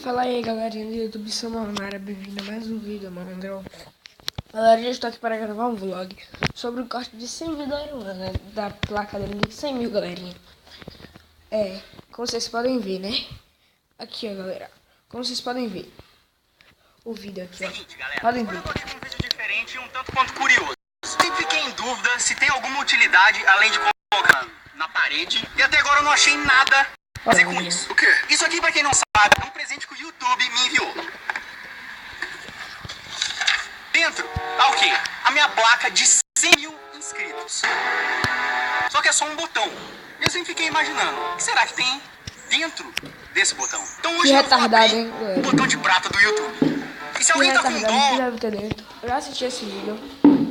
Fala aí, galerinha do YouTube, sou Mara, bem-vindo a mais um vídeo, mano, André. Galera, eu estou aqui para gravar um vlog sobre o corte de 100 mil né, da placa dele de 100 mil, galerinha. Como vocês podem ver, né? Aqui, ó, galera, como vocês podem ver o vídeo aqui, ó. Seguinte, galera, Podem ver. eu tô aqui com um vídeo diferente e um tanto quanto curioso. Sempre fiquei em dúvida se tem alguma utilidade além de colocar na parede, e até agora eu não achei nada a fazer com isso. O quê? Isso aqui, pra quem não sabe, é um presente que o YouTube me enviou. Dentro tá o quê? A minha placa de 100 mil inscritos. Só que é só um botão. Eu sempre fiquei imaginando, o que será que tem dentro desse botão? Então hoje eu vou abrir o botão de prata do YouTube. E se alguém tá com dó... deve ter dentro. Eu já assisti esse vídeo.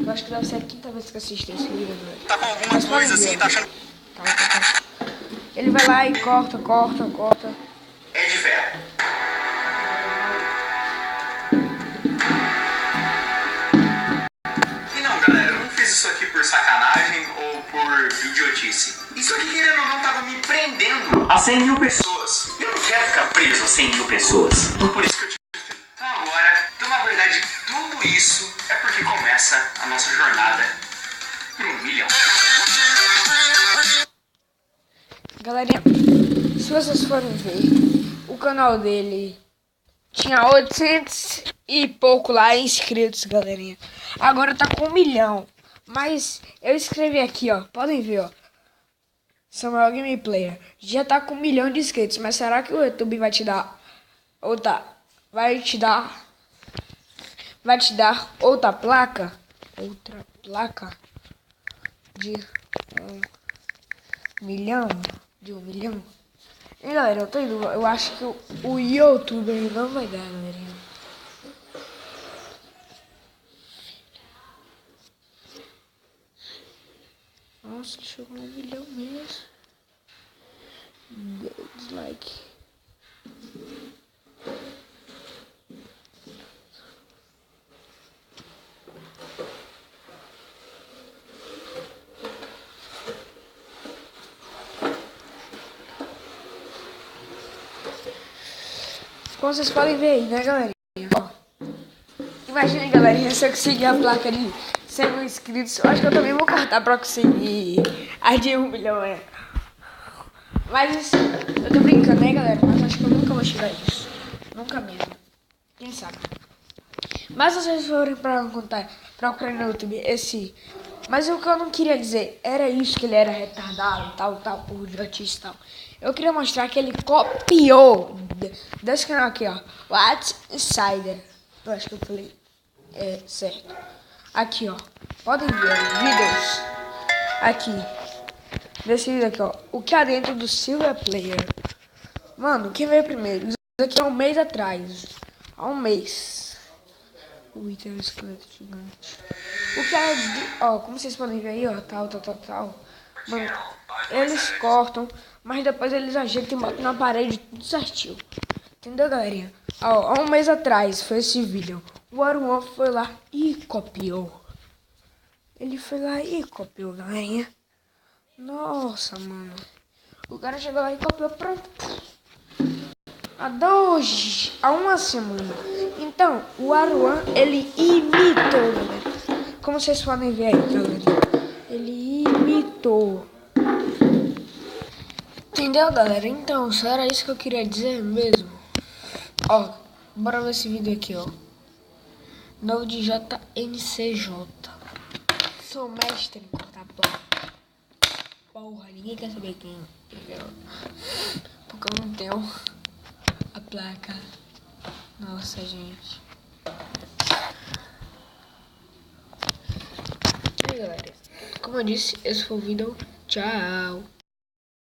Eu acho que deve ser a quinta vez que eu assisti esse vídeo, velho. Tá com algumas coisas assim, tá achando... Tá. Ele vai lá e corta. É de ferro. E não, galera, eu não fiz isso aqui por sacanagem ou por idiotice. Isso aqui, querendo ou não, tava me prendendo a 100 mil pessoas. Eu não quero ficar preso a 100 mil pessoas. Por isso que eu tive que... Então, na verdade, tudo isso é porque começa a nossa jornada pro 1 milhão. Galerinha, se vocês forem ver, o canal dele tinha 800 e pouco lá inscritos, galerinha. Agora tá com 1 milhão. Mas eu escrevi aqui, ó. Podem ver, ó. Samuel Gameplayer. Já tá com 1 milhão de inscritos. Mas será que o YouTube vai te dar vai te dar outra placa? Outra placa de 1 milhão? De 1 milhão? E galera, eu tô indo. Eu acho que o YouTube não vai dar, galerinha. Nossa, chegou 1 milhão mesmo. Dislike. Como vocês podem ver aí, né, galerinha? Ó, imagina, galerinha, se eu conseguir a placa de 100 mil inscritos, eu acho que eu também vou cortar pra conseguir a de 1 milhão, Mas isso, eu tô brincando, né, galera? Mas acho que eu nunca vou chegar a isso. Nunca mesmo. Quem sabe? Mas se vocês forem procurar no YouTube Mas o que eu não queria dizer era isso, que ele era retardado, tal, por idiotice e tal. Eu queria mostrar que ele copiou desse canal aqui, ó. What's Insider. Eu acho que eu falei certo. Aqui, ó. Podem ver vídeos. Aqui. Desse vídeo aqui, ó. O que há dentro do Silver Player. Mano, quem veio primeiro? Isso aqui há um mês atrás. Há um mês. Ui, tem um esqueleto gigante. O que é... Ó, como vocês podem ver aí, ó. Tal. Mano, eles cortam, mas depois eles ajeitam e botam na parede tudo certinho. Entendeu, galerinha? Ó, há um mês atrás foi esse vídeo. O Aruan foi lá e copiou. Ele foi lá e copiou, galerinha. Nossa, mano. O cara chegou lá e copiou, pronto. Há uma semana. Então, o Aruan, ele imitou, galera. Como vocês podem ver aí, galera. Ele imitou. Entendeu, galera? Então, só era isso que eu queria dizer mesmo. Ó, bora ver esse vídeo aqui, ó. Novo de JNCJ. Sou mestre em cortar placa. Porra, ninguém quer saber quem. Porque eu não tenho a placa. Nossa, gente. E aí, galera, como eu disse, esse foi o vídeo. Tchau.